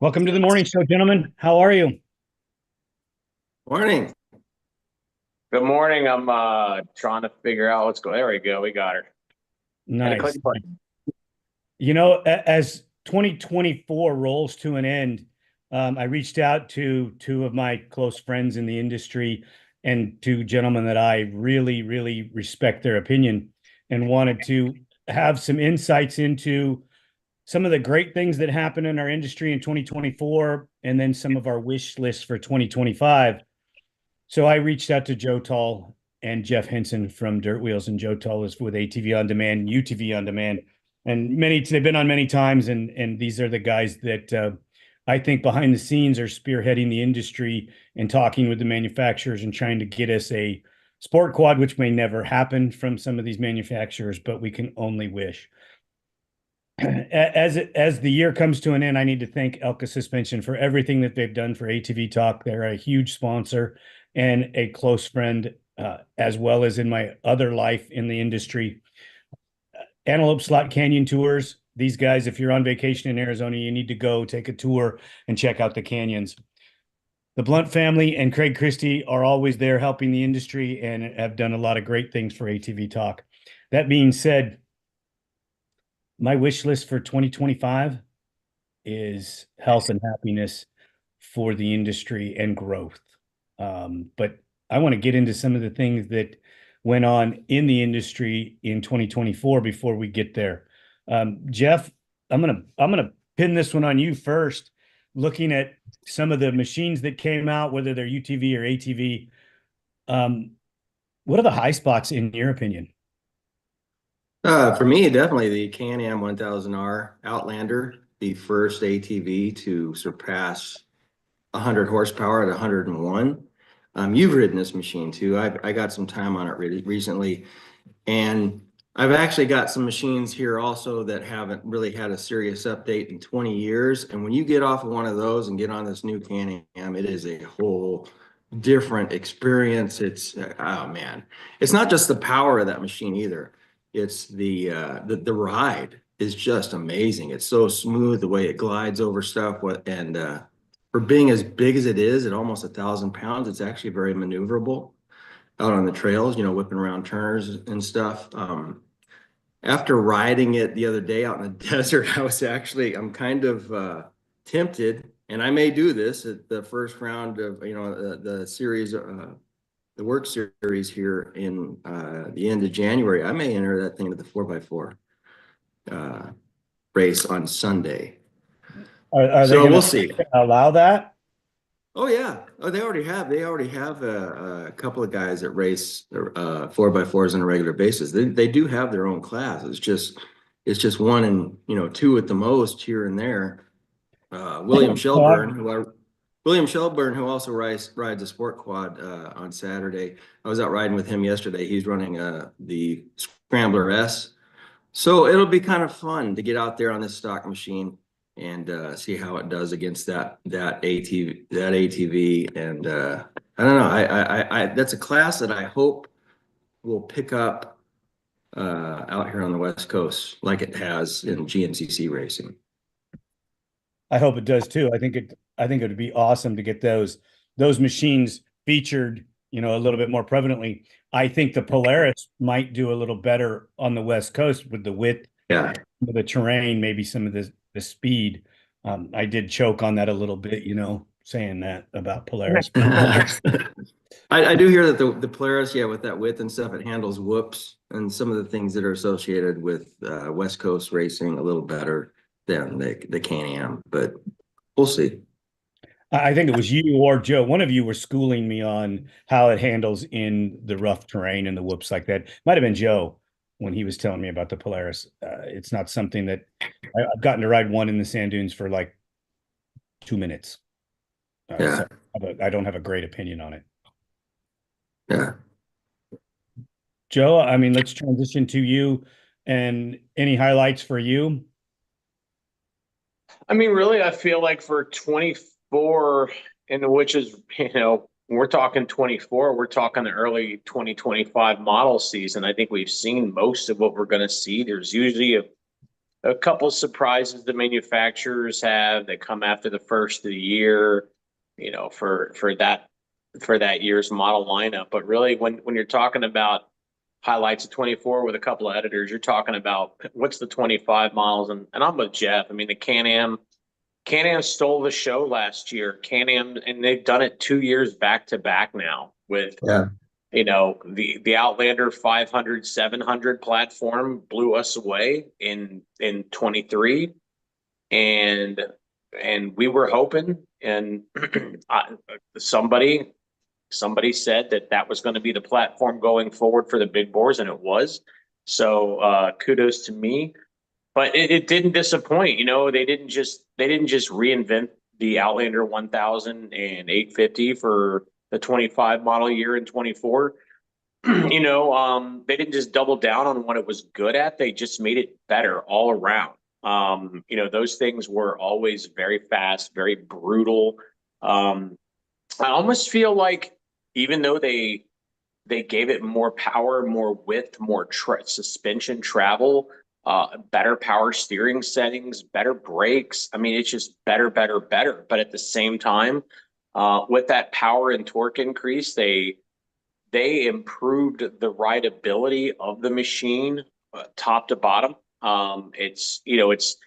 Welcome to the morning show, gentlemen. How are you? Morning. Good morning. I'm trying to figure out what's going. There we go. We got her. And a Nice. click button. As 2024 rolls to an end, I reached out to two of my close friends in the industry and two gentlemen that I really, really respect their opinion and wanted to have some insights into some of the great things that happened in our industry in 2024 and then some of our wish lists for 2025. So I reached out to Joe Tolle and Jeff Henson from Dirt Wheels, and Joe Tolle is with ATV On Demand, UTV On Demand, and they've been on many times, and these are the guys that I think behind the scenes are spearheading the industry and talking with the manufacturers and trying to get us a sport quad, which may never happen from some of these manufacturers, but we can only wish. As the year comes to an end, I need to thank Elka Suspension for everything that they've done for ATV Talk. They're a huge sponsor and a close friend, as well as in my other life in the industry. Antelope Slot Canyon Tours. These guys, if you're on vacation in Arizona, you need to go take a tour and check out the canyons. The Blunt family and Craig Christie are always there helping the industry and have done a lot of great things for ATV Talk. That being said, my wish list for 2025 is health and happiness for the industry and growth. But I want to get into some of the things that went on in the industry in 2024 before we get there. Jeff, I'm gonna pin this one on you first. Looking at some of the machines that came out, whether they're UTV or ATV, what are the high spots in your opinion? For me, definitely the Can-Am 1000R Outlander, the first ATV to surpass 100 horsepower at 101. You've ridden this machine too. I got some time on it really recently, and I've actually got some machines here also that haven't really had a serious update in 20 years. And when you get off of one of those and get on this new Can-Am, it is a whole different experience. It's oh man, it's not just the power of that machine either. It's the ride is just amazing. It's so smooth the way it glides over stuff. And for being as big as it is, at almost 1,000 pounds, it's actually very maneuverable out on the trails. Whipping around turners and stuff. After riding it the other day out in the desert, I'm kind of tempted, and I may do this at the first round of the series. The work series here in the end of January. I may enter that thing to the 4x4 race on Sunday. Are they So going we'll to see. allow that? Oh yeah. Oh, they already have. They already have a couple of guys that race 4x4s on a regular basis. They do have their own class. It's just one and two at the most here and there. William Shelburne, who also rides a sport quad on Saturday. I was out riding with him yesterday. He's running the Scrambler S. So it'll be kind of fun to get out there on this stock machine and see how it does against that ATV. And I don't know. I that's a class that I hope will pick up out here on the West Coast like it has in GNCC racing. I hope it does too. I think it would be awesome to get those machines featured, a little bit more prevalently. I think the Polaris might do a little better on the West Coast with the width, Yeah. the terrain, maybe some of the speed. I did choke on that a little bit, saying that about Polaris. I do hear that the Polaris, yeah, with that width and stuff, it handles whoops and some of the things that are associated with West Coast racing a little better than the Can-Am, but we'll see. I think it was you or Joe. One of you were schooling me on how it handles in the rough terrain and the whoops like that. Might have been Joe when he was telling me about the Polaris. It's not something that I've gotten to ride one in the sand dunes for like 2 minutes. Yeah, So I don't have a great opinion on it. yeah. Joe, I mean, let's transition to you and any highlights for you. I mean, really, I feel like for 24, and which is, we're talking 24, we're talking the early 2025 model season. I think we've seen most of what we're going to see. There's usually a a couple of surprises the manufacturers have that come after the first of the year, you know, for that year's model lineup. But really, when you're talking about highlights of 24 with a couple of editors, you're talking about what's the 25 models. And I'm with Jeff. I mean, the Can-Am stole the show last year. Can-Am, and they've done it 2 years back to back now with, Yeah. you know, the Outlander 500, 700 platform blew us away in 23. And we were hoping, and somebody said that was going to be the platform going forward for the big bores, and it was. So kudos to me. But it didn't disappoint. You know, they didn't just reinvent the Outlander 1000 and 850 for the 25 model year in 24. You know, they didn't just double down on what it was good at. They just made it better all around. You know, those things were always very fast, very brutal. I almost feel like even though they gave it more power, more width, more suspension travel, better power steering settings, better brakes. I mean, it's just better. But at the same time, with that power and torque increase, they improved the rideability of the machine, top to bottom. It's, you know, it's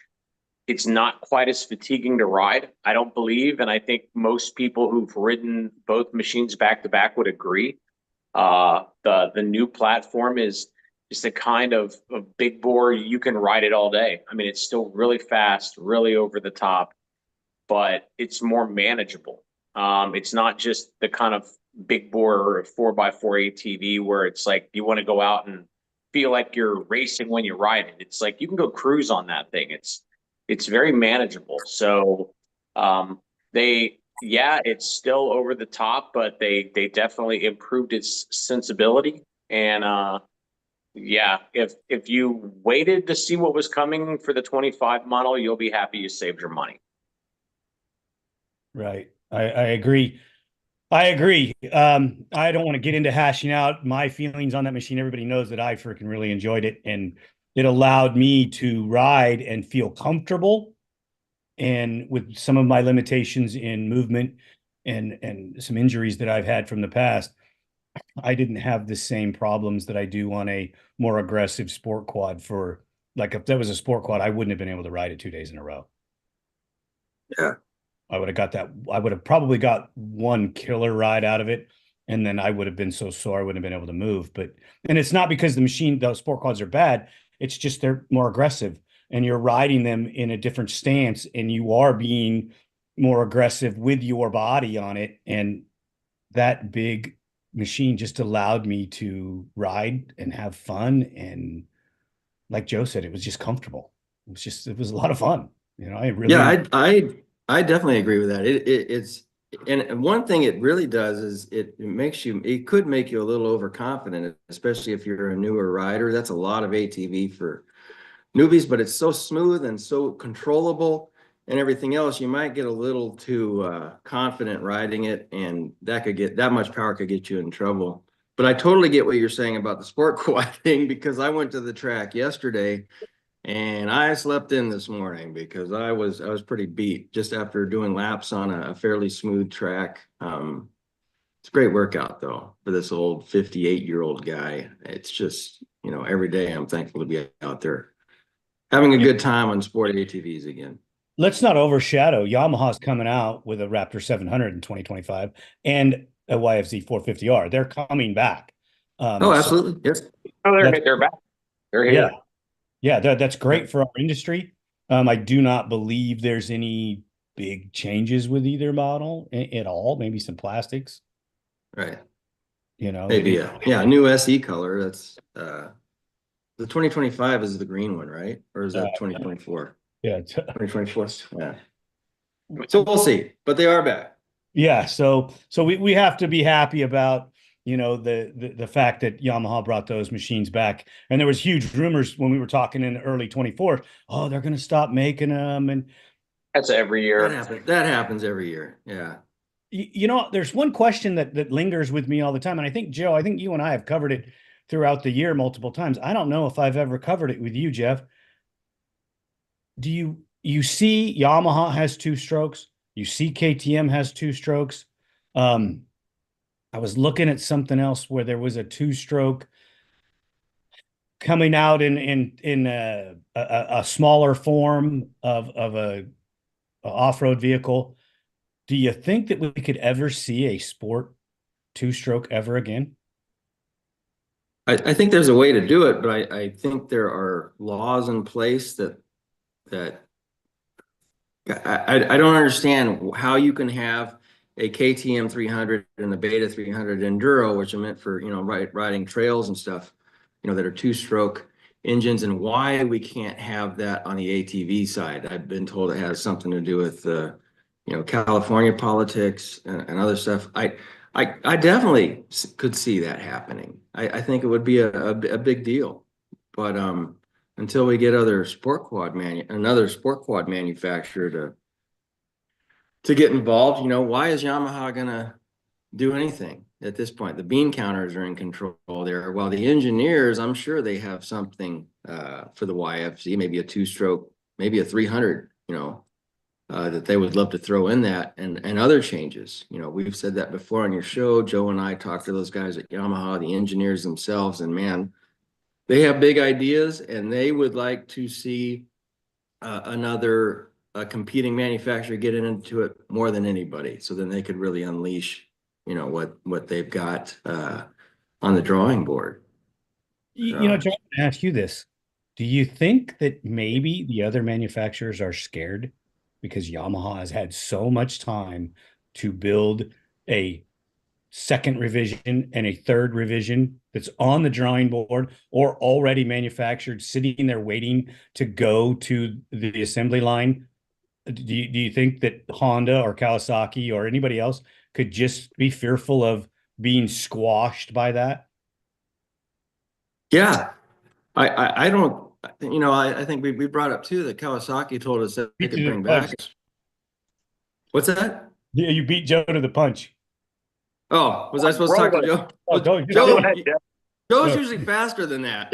not quite as fatiguing to ride, I don't believe, and I think most people who've ridden both machines back to back would agree. The new platform is just a kind of big bore. You can ride it all day. I mean, it's still really fast, really over the top, but it's more manageable. It's not just the kind of big bore 4x4 ATV where it's like you want to go out and feel like you're racing when you ride it. It's like you can go cruise on that thing. It's very manageable. So it's still over the top, but they definitely improved its sensibility. And if you waited to see what was coming for the 25 model, you'll be happy you saved your money. Right. I agree. I agree. I don't want to get into hashing out my feelings on that machine. Everybody knows that I freaking really enjoyed it, and it allowed me to ride and feel comfortable. And with some of my limitations in movement and some injuries that I've had from the past, I didn't have the same problems that I do on a more aggressive sport quad. For like, if that was a sport quad, I wouldn't have been able to ride it 2 days in a row. Yeah. I would have got that. I would have probably got one killer ride out of it, and then I would have been so sore I wouldn't have been able to move. And it's not because the sport quads are bad. It's just they're more aggressive, and you're riding them in a different stance, and you are being more aggressive with your body on it. And that big machine just allowed me to ride and have fun. And like Joe said, it was just comfortable. It was a lot of fun. You know, I definitely agree with that. It's, and one thing it really does is it could make you a little overconfident, especially if you're a newer rider. That's a lot of ATV for newbies, but it's so smooth and so controllable and everything else. You might get a little too confident riding it, and that much power could get you in trouble. But I totally get what you're saying about the sport quad thing, because I went to the track yesterday and I slept in this morning because I was pretty beat just after doing laps on a fairly smooth track. It's a great workout though for this old 58-year-old guy. It's just, you know, every day I'm thankful to be out there having a good time on sport ATVs again. Let's not overshadow Yamaha's coming out with a Raptor 700 in 2025 and a YFZ 450R. They're coming back. Absolutely. Yes. Oh, they're back. They're here. Yeah, that's great for our industry. I do not believe there's any big changes with either model at all. Maybe some plastics. Right. You know, maybe a new SE color. That's the 2025 is the green one, right? Or is that 2024? Yeah, 2024. Yeah. So we'll see, but they are back. Yeah, so we have to be happy about, you know, the fact that Yamaha brought those machines back. And there was huge rumors when we were talking in early 24, oh, they're going to stop making them. And that's every year. That happens every year. Yeah. You know, there's one question that lingers with me all the time. And I think, Joe, I think you and I have covered it throughout the year multiple times. I don't know if I've ever covered it with you, Jeff. you see Yamaha has two strokes, you see KTM has two strokes. Um, I was looking at something else where there was a two stroke coming out in a smaller form of a off-road vehicle. Do you think that we could ever see a sport two stroke ever again? I think there's a way to do it, but I think there are laws in place that I don't understand how you can have a KTM 300 and the Beta 300 Enduro, which are meant for, riding trails and stuff, that are two-stroke engines, and why we can't have that on the ATV side. I've been told it has something to do with, California politics and other stuff. I definitely could see that happening. I think it would be a big deal, but until we get another sport quad manufacturer to get involved, why is Yamaha gonna do anything at this point? The bean counters are in control there, while the engineers, I'm sure they have something for the YFZ, maybe a two-stroke, maybe a 300, that they would love to throw in that, and other changes. We've said that before on your show. Joe and I talked to those guys at Yamaha, the engineers themselves, and man, they have big ideas, and they would like to see another competing manufacturer get into it more than anybody, so then they could really unleash, what they've got on the drawing board. John, I ask you this. Do you think that maybe the other manufacturers are scared because Yamaha has had so much time to build a second revision and a third revision that's on the drawing board or already manufactured, sitting there waiting to go to the assembly line? Do you think that Honda or Kawasaki or anybody else could just be fearful of being squashed by that? Yeah, I don't, I think we brought up too that Kawasaki told us that they Beat could you to the bring back. punch. What's that? Yeah, you beat Joe to the punch. Oh, was I supposed to talk to Joe? Oh, Well, go Joe, ahead, Jeff. Joe's Go. usually faster than that.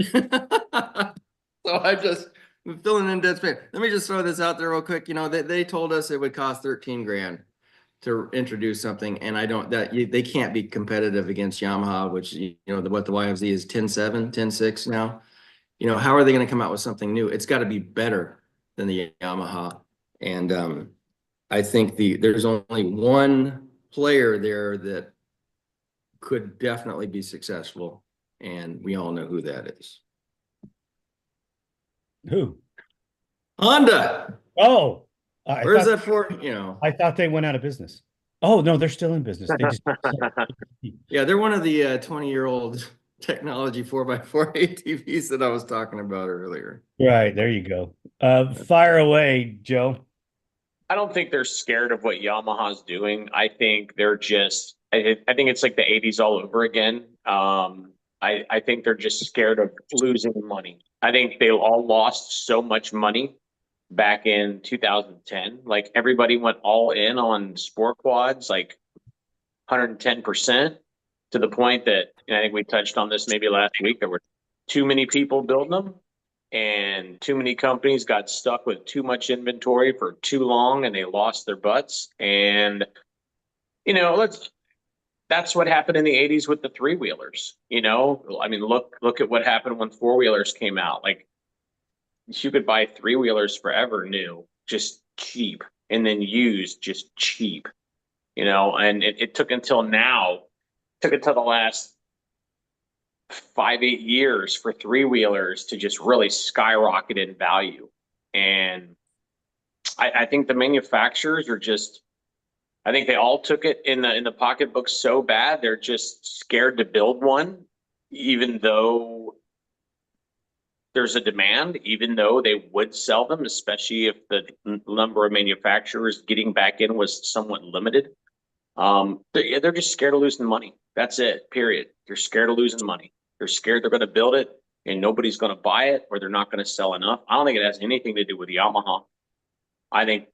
So I'm filling in dead space. Let me just throw this out there real quick. They told us it would cost 13 grand to introduce something, and they can't be competitive against Yamaha, which, what the YFZ is 10.7, 10.6 now. How are they going to come out with something new? It's got to be better than the Yamaha. And I think there's only one player there that could definitely be successful, and we all know who that is. Who? Honda. Oh, Where's that for? I thought they went out of business. Oh no, they're still in business. They just Yeah, they're one of the 20-year-old technology 4x4 ATVs that I was talking about earlier. right. There you go. Fire away, Joe. I don't think they're scared of what Yamaha's doing. I think they're just, I think it's like the 80s all over again. I think they're just scared of losing money. I think they all lost so much money back in 2010. Like everybody went all in on sport quads, like 110%, to the point that, and I think we touched on this maybe last week, there were too many people building them. And too many companies got stuck with too much inventory for too long, and they lost their butts. And that's what happened in the 80s with the three-wheelers. I mean, look at what happened when four-wheelers came out. Like, you could buy three-wheelers forever new, just cheap, and then used, just cheap. And it took until now, took until the last 5-8 years for three-wheelers to just really skyrocket in value. And I think the manufacturers are just, I think they all took it in the pocketbook so bad, they're just scared to build one, even though there's a demand, even though they would sell them, especially if the number of manufacturers getting back in was somewhat limited. They're just scared of losing money. That's it, period. They're scared of losing money. They're scared they're going to build it and nobody's going to buy it, or they're not going to sell enough. I don't think it has anything to do with Yamaha. I think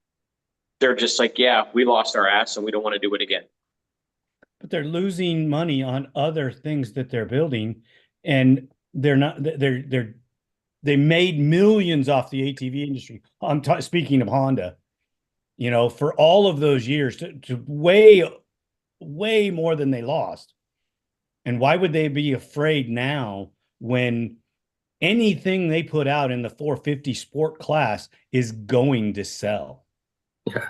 they're just like, yeah, we lost our ass and we don't want to do it again. But they're losing money on other things that they're building, and they're not. They're They made millions off the ATV industry. I'm speaking of Honda, for all of those years to way more than they lost. And why would they be afraid now when anything they put out in the 450 sport class is going to sell? Yeah.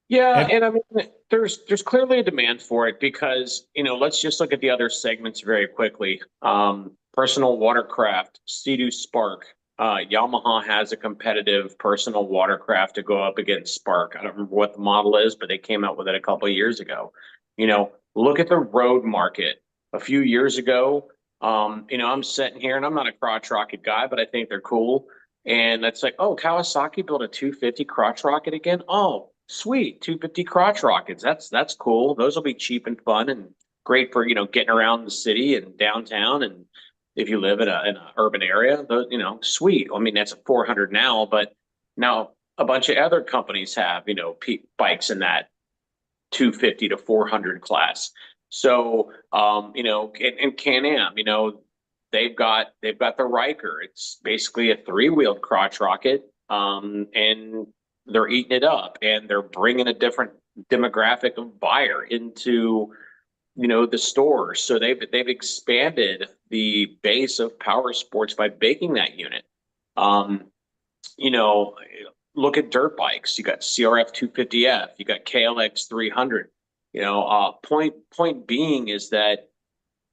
Yeah, And and I mean, there's clearly a demand for it because, let's just look at the other segments very quickly. Personal watercraft, Sea-Doo Spark. Yamaha has a competitive personal watercraft to go up against Spark. I don't remember what the model is, but they came out with it a couple of years ago. Look at the road market. A few years ago, I'm sitting here and I'm not a crotch rocket guy, but I think they're cool. And it's like, oh, Kawasaki built a 250 crotch rocket again. Oh, sweet, 250 crotch rockets. That's cool. Those will be cheap and fun and great for getting around the city and downtown. And if you live in an urban area, those, sweet. I mean, that's a 400 now, but now a bunch of other companies have bikes in that 250 to 400 class. So and Can-Am, they've got the Riker. It's basically a three-wheeled crotch rocket, and they're eating it up, and they're bringing a different demographic of buyer into the stores. So they've expanded the base of power sports by making that unit. Um, you know, Look at dirt bikes. You got CRF 250F. You got KLX 300. Point being is that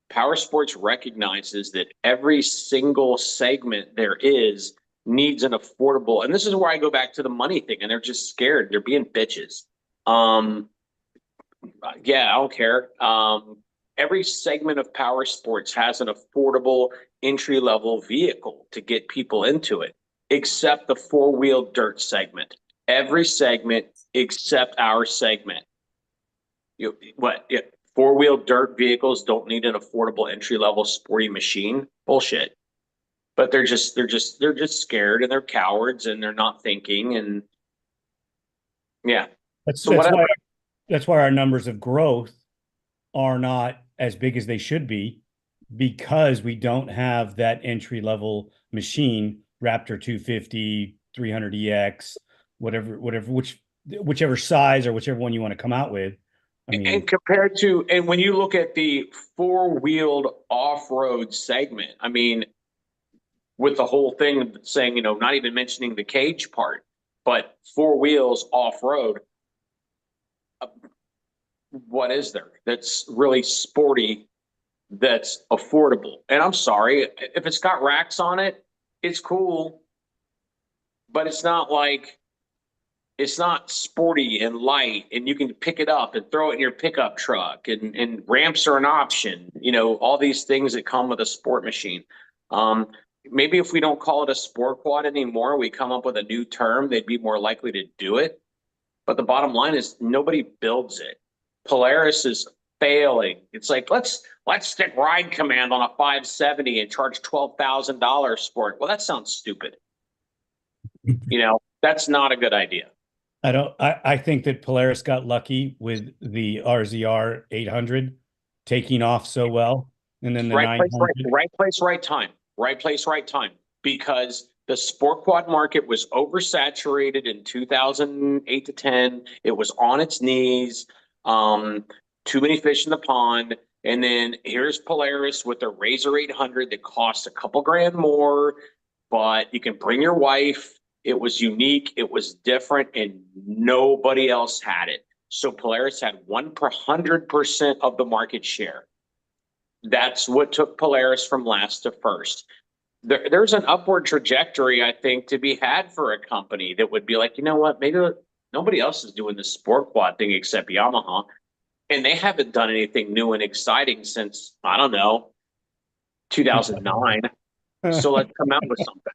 power sports recognizes that every single segment there is needs an affordable, and this is where I go back to the money thing, and they're just scared. They're being bitches. Yeah, I don't care. Every segment of power sports has an affordable entry level vehicle to get people into it, except the four-wheel dirt segment. Every segment except our segment. What? Yeah, four-wheel dirt vehicles don't need an affordable entry-level sporty machine. Bullshit. But they're just scared and they're cowards and they're not thinking and yeah. that's So that's whatever. why that's why our numbers of growth are not as big as they should be, because we don't have that entry level machine, Raptor 250, 300EX, whichever size or whichever one you want to come out with. I And mean, compared to, and when you look at the four-wheeled off-road segment, I mean, with the whole thing saying, not even mentioning the cage part, but four wheels off-road, what is there that's really sporty, that's affordable? And I'm sorry, if it's got racks on it, it's cool, but it's not sporty and light, and you can pick it up and throw it in your pickup truck, and ramps are an option, all these things that come with a sport machine. Maybe if we don't call it a sport quad anymore, we come up with a new term, they'd be more likely to do it. But the bottom line is nobody builds it. Polaris is failing. It's like, let's stick Ride Command on a 570 and charge $12,000 for it. Well, that sounds stupid. That's not a good idea. I think that Polaris got lucky with the RZR 800 taking off so well. And then the Right place, 900. right place, right time. Right place, right time. Because the sport quad market was oversaturated in 2008 to 10. It was on its knees. Too many fish in the pond. And then here's Polaris with the Razor 800 that costs a couple grand more, but you can bring your wife. It was unique. It was different, and nobody else had it. So Polaris had 100% of the market share. That's what took Polaris from last to first. There's an upward trajectory, I think, to be had for a company that would be like, you know what, maybe nobody else is doing this sport quad thing except Yamaha. And they haven't done anything new and exciting since, I don't know, 2009. So let's come out with something.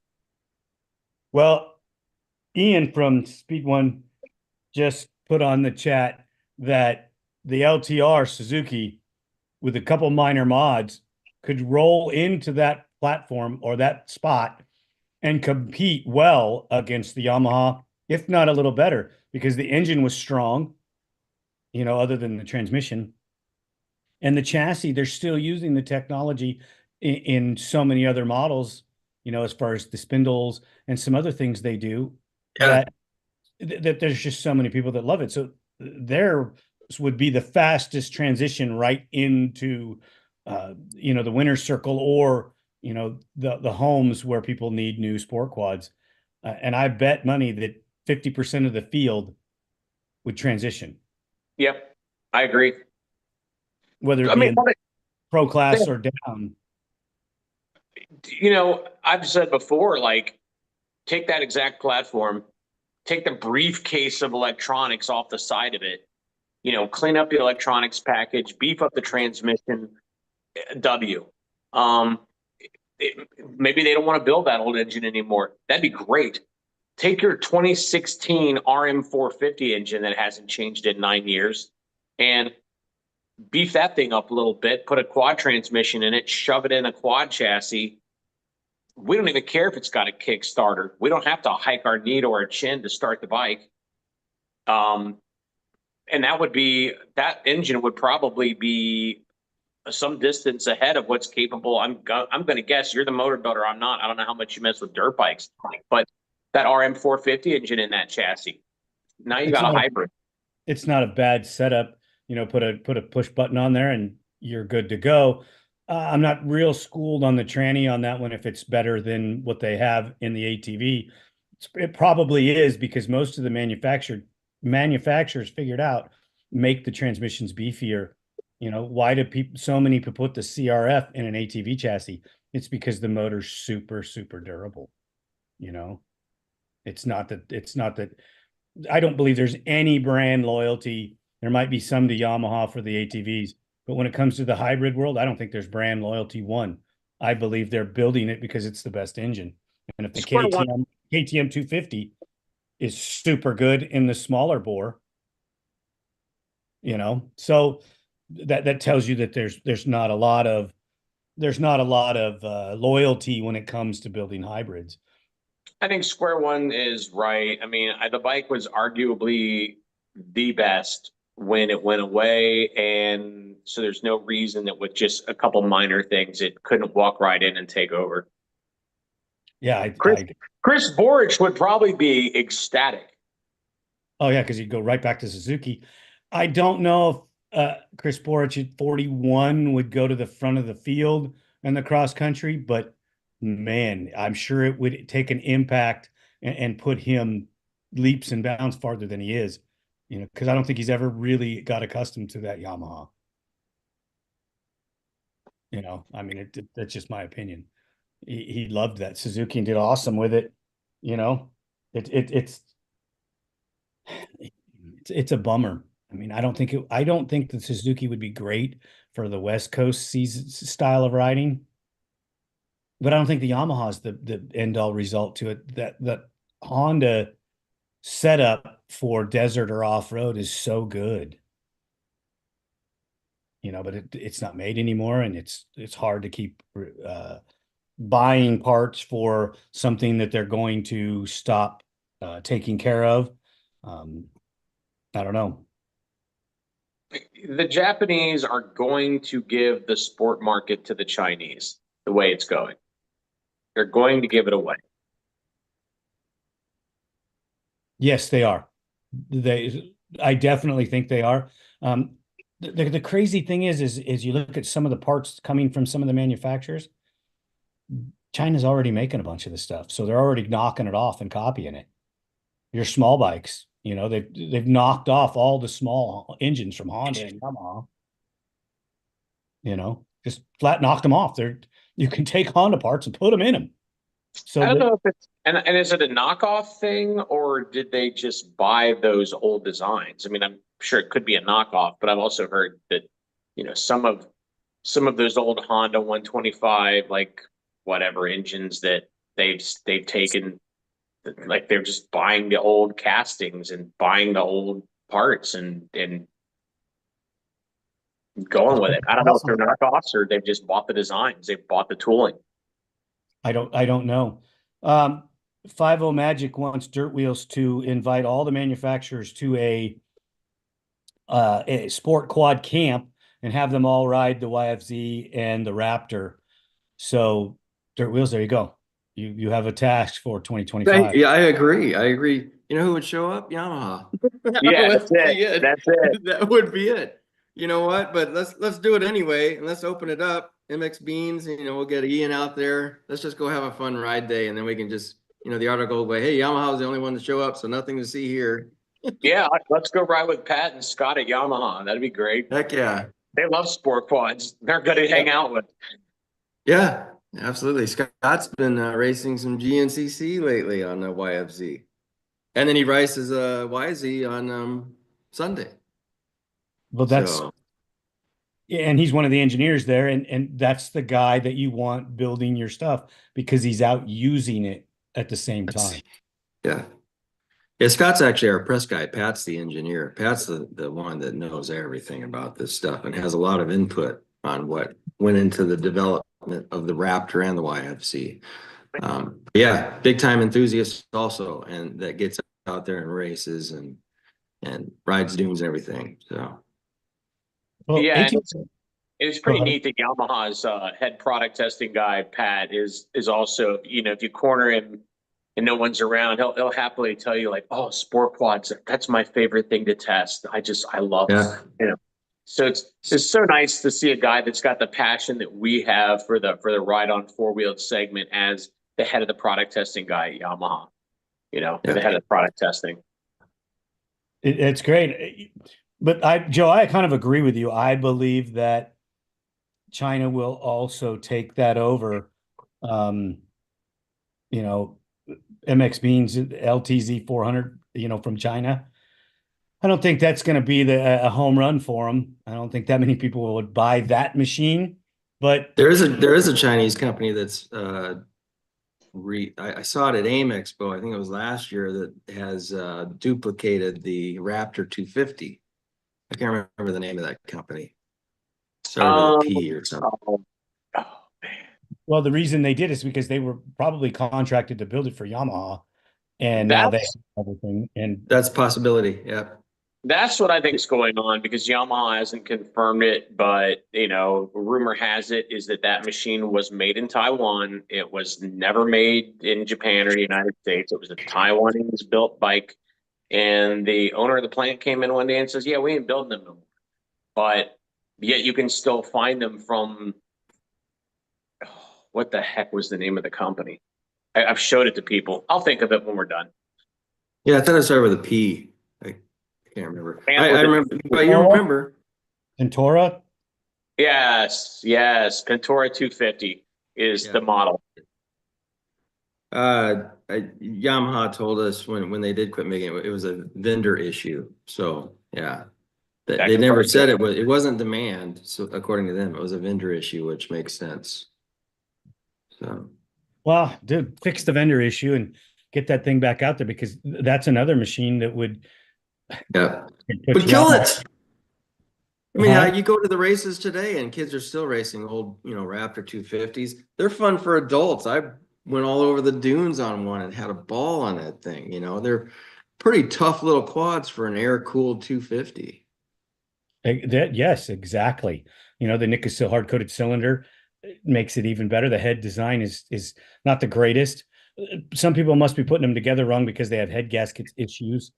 Well, Ian from Speed One just put on the chat that the LTR Suzuki, with a couple minor mods, could roll into that platform or that spot and compete well against the Yamaha, if not a little better, because the engine was strong, other than the transmission. And the chassis, they're still using the technology in so many other models, as far as the spindles and some other things they do, Yeah. that there's just so many people that love it. So there would be the fastest transition right into, the winner's circle, or, the homes where people need new sport quads. And I bet money that 50% of the field would transition, Yep, I agree. whether it I be mean, in pro class or down. I've said before, like, take that exact platform, take the briefcase of electronics off the side of it, clean up the electronics package, beef up the transmission. W. Um, Maybe they don't want to build that old engine anymore. That'd be great. Take your 2016 RM450 engine that hasn't changed in 9 years and beef that thing up a little bit, put a quad transmission in it, shove it in a quad chassis. We don't even care if it's got a Kickstarter. We don't have to hike our knee or our chin to start the bike. And that engine would probably be some distance ahead of what's capable. I'm going to guess you're the motor builder. I'm not. I don't know how much you mess with dirt bikes, but that RM450 engine in that chassis. Now you got a hybrid. It's not a bad setup. Put a push button on there and you're good to go. I'm not real schooled on the tranny on that one, if it's better than what they have in the ATV. It probably is, because most of the manufacturers figured out make the transmissions beefier. Why do so many people put the CRF in an ATV chassis? It's because the motor's super, super durable. It's not that I don't believe there's any brand loyalty. There might be some to Yamaha for the ATVs, but when it comes to the hybrid world, I don't think there's brand loyalty one. I believe they're building it because it's the best engine. And if the KTM 250 is super good in the smaller bore, so that tells you that there's not a lot of loyalty when it comes to building hybrids. I think square one is right. I mean, the bike was arguably the best when it went away, and so there's no reason that with just a couple minor things it couldn't walk right in and take over. Yeah, Chris Borich would probably be ecstatic. Oh yeah, because you'd go right back to Suzuki. I don't know if Chris Borich at 41 would go to the front of the field in the cross country, but man, I'm sure it would take an impact and put him leaps and bounds farther than he is, because I don't think he's ever really got accustomed to that Yamaha. I mean, that's just my opinion. He loved that Suzuki and did awesome with it. It's it's a bummer. I mean, I don't think the Suzuki would be great for the West Coast season style of riding, but I don't think the Yamaha is the end all result to it. That Honda setup for desert or off road is so good, but it's not made anymore, and it's hard to keep buying parts for something that they're going to stop taking care of. I don't know. The Japanese are going to give the sport market to the Chinese the way it's going. They're going to give it away. Yes, they are. I definitely think they are. The crazy thing is you look at some of the parts coming from some of the manufacturers, China's already making a bunch of the stuff, so they're already knocking it off and copying it. Your small bikes, they've knocked off all the small engines from Honda and Yamaha. Just flat knocked them off. You can take Honda parts and put them in them. So I don't know if it's and is it a knockoff thing, or did they just buy those old designs? I mean, I'm sure it could be a knockoff, but I've also heard that some of those old Honda 125 like whatever engines that they've taken, like they're just buying the old castings and buying the old parts and going with it. I don't know if they're knockoffs or they've just bought the designs, they've bought the tooling. I don't know. 50 Magic wants Dirt Wheels to invite all the manufacturers to a sport quad camp and have them all ride the YFZ and the Raptor. So Dirt Wheels, there you go. You have a task for 2025. Yeah, I agree. I agree. You know who would show up? Yamaha. Yeah, That that's would it. be it. That's it. That would be it. You know what? But let's do it anyway, and let's open it up. MX Beans, we'll get Ian out there. Let's just go have a fun ride day, and then we can just, the article will be, hey, Yamaha's the only one to show up, so nothing to see here. Yeah, let's go ride with Pat and Scott at Yamaha. That'd be great. Heck yeah. They love sport quads. They're good to hang out with. Yeah, absolutely. Scott's been racing some GNCC lately on the YFZ. And then he races a YZ on Sunday. Well, that's So, and he's one of the engineers there, and that's the guy that you want building your stuff because he's out using it at the same time. yeah. Yeah, Scott's actually our press guy. Pat's the engineer. Pat's the one that knows everything about this stuff and has a lot of input on what went into the development of the Raptor and the YFC. Yeah, big time enthusiast also, and that gets out there and races and rides dunes and everything. So Well, Yeah, ATV it's Go pretty ahead. neat that Yamaha's head product testing guy, Pat, is also, if you corner him and no one's around, he'll happily tell you like, oh, sport quads, that's my favorite thing to test. I love yeah, So it's so nice to see a guy that's got the passion that we have for the ride on four-wheeled segment as the head of the product testing guy at Yamaha, the head of product testing. It's great. But Joe, I kind of agree with you. I believe that China will also take that over. Um, you know, MX Beans LTZ 400, from China. I don't think that's going to be a home run for them. I don't think that many people would buy that machine, but there is a Chinese company that's I saw it at AIM Expo. I think it was last year that has duplicated the Raptor 250. I can't remember the name of that company. Started with a P or something. Oh, well, the reason they did is because they were probably contracted to build it for Yamaha, and now they have that's everything. And That's a possibility. Yeah. That's what I think is going on because Yamaha hasn't confirmed it, but rumor has it is that machine was made in Taiwan. It was never made in Japan or the United States. It was a Taiwanese built bike, and the owner of the plant came in one day and says, "Yeah, we ain't building them no more." But yet you can still find them from what the heck was the name of the company? I've showed it to people. I'll think of it when we're done. Yeah, I thought it started with a P. I can't remember. I remember, but you remember. Pentora, Yes, Pentora 250 is the model. Yamaha told us when they did quit making it, it was a vendor issue. So yeah, they never said it wasn't demand. So according to them, it was a vendor issue, which makes sense. So, well, dude, fix the vendor issue and get that thing back out there because that's another machine that would yeah, but kill it. I mean, Huh? you go to the races today and kids are still racing old, Raptor 250s. They're fun for adults. I went all over the dunes on one and had a ball on that thing. They're pretty tough little quads for an air-cooled 250. Yes, exactly. The Nikasil hard-coated cylinder makes it even better. The head design is not the greatest. Some people must be putting them together wrong because they have head gasket issues.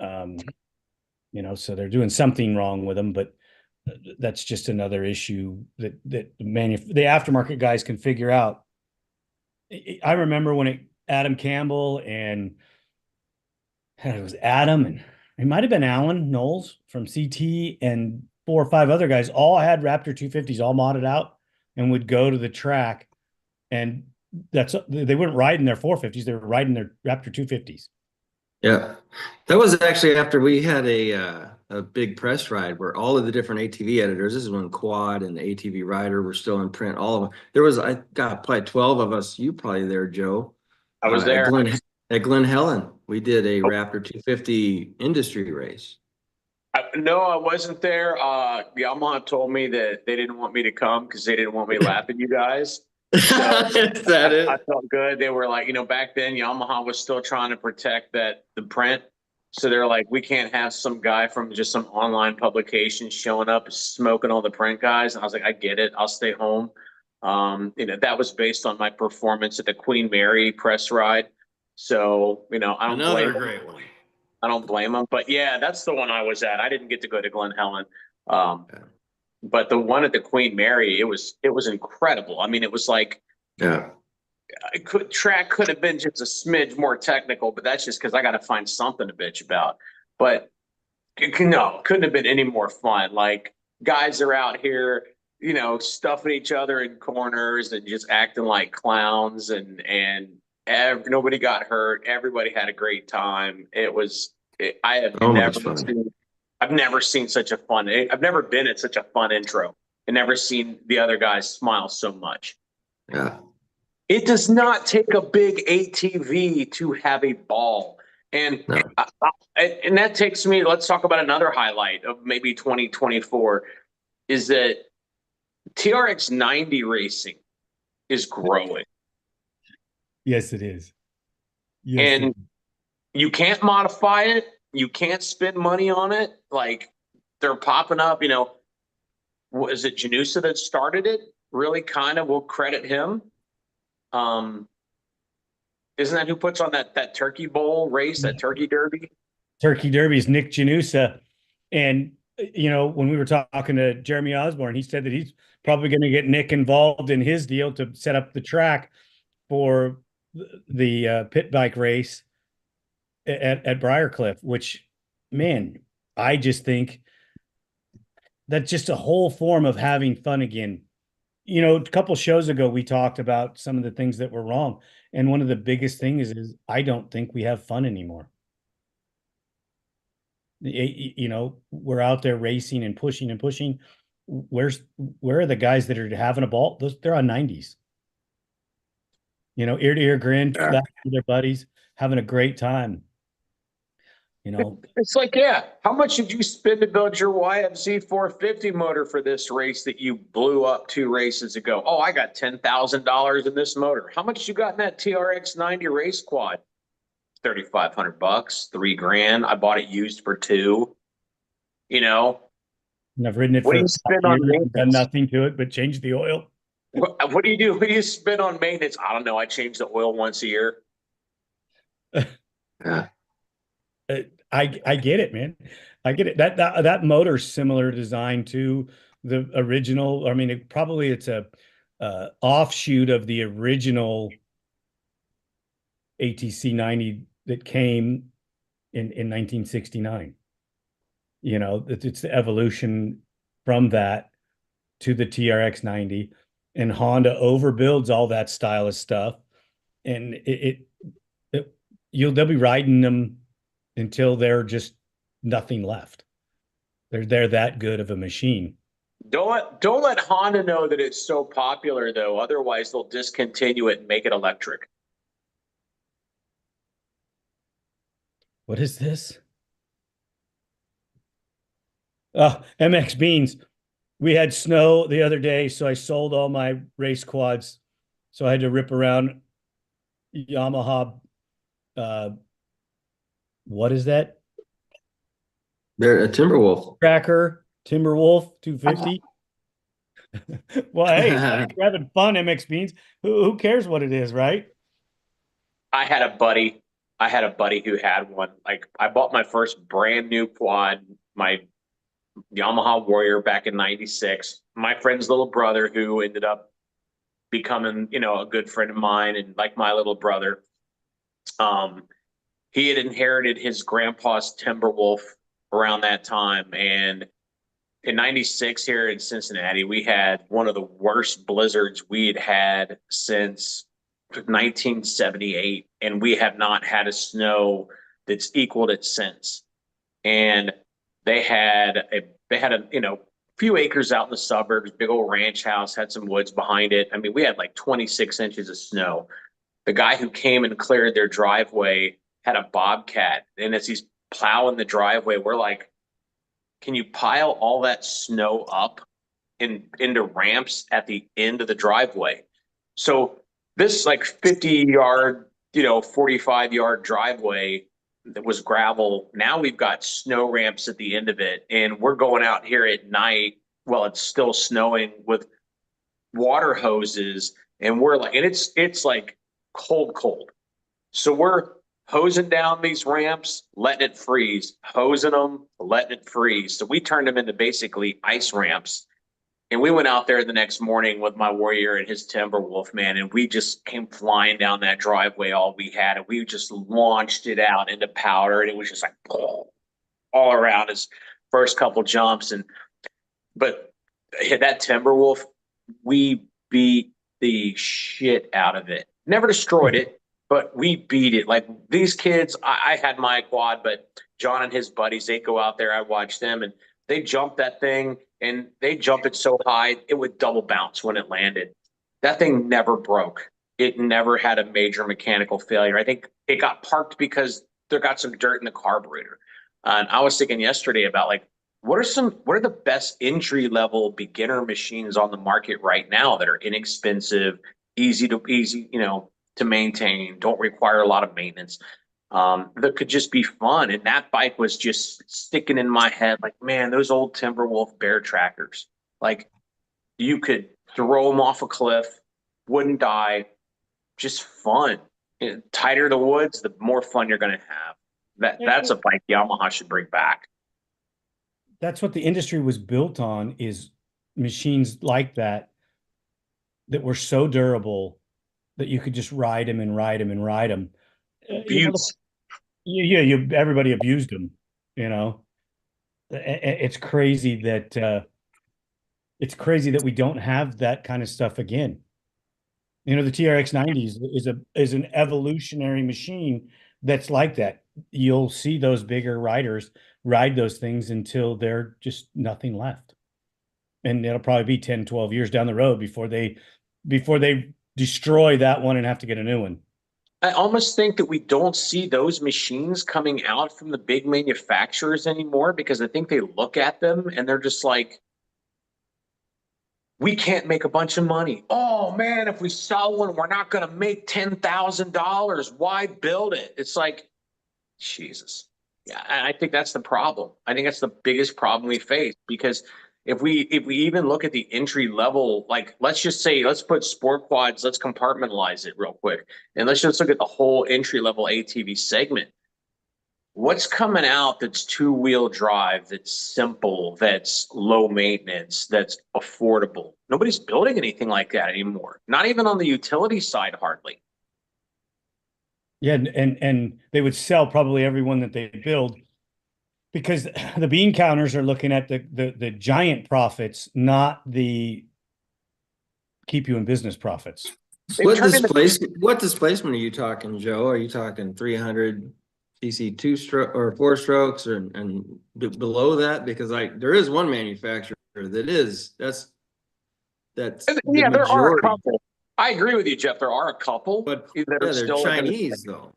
So they're doing something wrong with them, but that's just another issue that the aftermarket guys can figure out. I remember when Adam Campbell and it was Adam and it might have been Alan Knowles from CT and 4 or 5 other guys all had Raptor 250s all modded out and would go to the track, and they wouldn't ride in their 450s, they were riding their Raptor 250s. Yeah, that was actually after we had a big press ride where all of the different ATV editors, this is when Quad and the ATV Rider were still in print, all of them. There was, I got probably 12 of us, you probably there, Joe. I was there. At Glen Helen. We did a Raptor 250 industry race. No, I wasn't there. Yamaha told me that they didn't want me to come because they didn't want me lapping you guys. So Is that it? I felt good. They were like, back then Yamaha was still trying to protect the print. So they're like, we can't have some guy from just some online publication showing up smoking all the print guys. And I was like, I get it. I'll stay home. That was based on my performance at the Queen Mary press ride. So, I don't Another blame them. great one. I don't blame them. But yeah, that's the one I was at. I didn't get to go to Glen Helen. Yeah. But the one at the Queen Mary, it was incredible. I mean, it was like Yeah. track could have been just a smidge more technical, but that's just because I got to find something to bitch about. But no, couldn't have been any more fun. Like guys are out here, stuffing each other in corners and just acting like clowns, and nobody got hurt. Everybody had a great time. I have So never much fun. I've never seen such a fun. I've never been at such a fun intro and never seen the other guys smile so much. Yeah. It does not take a big ATV to have a ball. And No. and that takes me, let's talk about another highlight of maybe 2024, is that TRX 90 racing is growing. Yes, it is. Yes, And it is. you can't modify it. You can't spend money on it. Like they're popping up, is it Janusa that started it? Really kind of will credit him. Isn't that who puts on that Turkey Bowl race, that Turkey Derby? Turkey Derby's Nick Janusa. And, when we were talking to Jeremy Osborne, he said that he's probably going to get Nick involved in his deal to set up the track for the pit bike race at Briarcliff, which, man, I just think that's just a whole form of having fun again. A couple shows ago, we talked about some of the things that were wrong. And one of the biggest things is I don't think we have fun anymore. We're out there racing and pushing and pushing. Where are the guys that are having a ball? They're on 90s. Ear to ear grin, laughing with their buddies, having a great time. It's like, yeah, how much did you spend to build your YFZ 450 motor for this race that you blew up 2 races ago? Oh, I got $10,000 in this motor. How much you got in that TRX 90 race quad? $3,500, $3,000. I bought it used for 2. And I've ridden it What for do you spend on maintenance? done nothing to it but change the oil. What do you do? What do you spend on maintenance? I don't know. I change the oil once a year. Yeah. I get it, man. I get it. That motor's similar design to the original. I mean, it's a offshoot of the original ATC 90 that came in 1969. It's the evolution from that to the TRX 90, and Honda overbuilds all that style of stuff, and they'll be riding them until they're just nothing left. They're that good of a machine. Don't let Honda know that it's so popular though. Otherwise, they'll discontinue it and make it electric. What is this? Oh, MX Beans. We had snow the other day, so I sold all my race quads. So I had to rip around Yamaha. What is that? They're a Timberwolf. Tracker, Timberwolf 250. Well, hey, you're having fun, MX Beans. Who cares what it is, right? I had a buddy who had one. Like I bought my first brand new quad, my Yamaha Warrior back in '96. My friend's little brother, who ended up becoming, a good friend of mine and like my little brother. He had inherited his grandpa's Timberwolf around that time. And in '96 here in Cincinnati, we had one of the worst blizzards we had since 1978. And we have not had a snow that's equaled it since. And they had a few acres out in the suburbs, big old ranch house, had some woods behind it. I mean, we had like 26 inches of snow. The guy who came and cleared their driveway had a Bobcat. And as he's plowing the driveway, we're like, can you pile all that snow up into ramps at the end of the driveway? So this like 50-yard, 45-yard driveway that was gravel. Now we've got snow ramps at the end of it. And we're going out here at night while it's still snowing with water hoses, and we're like, and it's like cold. So we're hosing down these ramps, letting it freeze, hosing them, letting it freeze. So we turned them into basically ice ramps. And we went out there the next morning with my Warrior and his Timberwolf, man, and we just came flying down that driveway all we had, and we just launched it out into powder, and it was just like all around his first couple jumps. But that Timberwolf, we beat the shit out of it. Never destroyed it, but we beat it. Like these kids, I had my quad, but John and his buddies, they go out there. I watch them, and they jump that thing, and they jump it so high it would double bounce when it landed. That thing never broke. It never had a major mechanical failure. I think it got parked because there got some dirt in the carburetor. And I was thinking yesterday about like, what are the best entry level beginner machines on the market right now that are inexpensive, easy, to maintain, don't require a lot of maintenance, that could just be fun. And that bike was just sticking in my head like, man, those old Timberwolf bear trackers, like you could throw them off a cliff, wouldn't die, just fun. The tighter the woods, the more fun you're going to have. That's a bike Yamaha should bring back. That's what the industry was built on, is machines like that were so durable that you could just ride them and ride them and ride them. Abuse. Everybody abused them, you know. It's crazy that we don't have that kind of stuff again. You know, the TRX 90s is an evolutionary machine that's like that. You'll see those bigger riders ride those things until they're just nothing left. And it'll probably be 10, 12 years down the road before they destroy that one and have to get a new one. I almost think that we don't see those machines coming out from the big manufacturers anymore, because I think they look at them and they're just like, we can't make a bunch of money. Oh man, if we sell one, we're not going to make $10,000. Why build it? It's like, Jesus. Yeah, I think that's the problem. I think that's the biggest problem we face, because if we even look at the entry level, like let's put sport quads, let's compartmentalize it real quick, and let's just look at the whole entry level ATV segment. What's coming out that's two-wheel drive, that's simple, that's low maintenance, that's affordable? Nobody's building anything like that anymore. Not even on the utility side, hardly. Yeah, and they would sell probably every one that they build, because the bean counters are looking at the giant profits, not the keep you in business profits. What displacement are you talking, Joe? Are you talking 300 cc 2-stroke or 4 strokes, and below that? Because there is one manufacturer that's yeah, there are a couple. I agree with you, Jeff. There are a couple, but they're still Chinese though.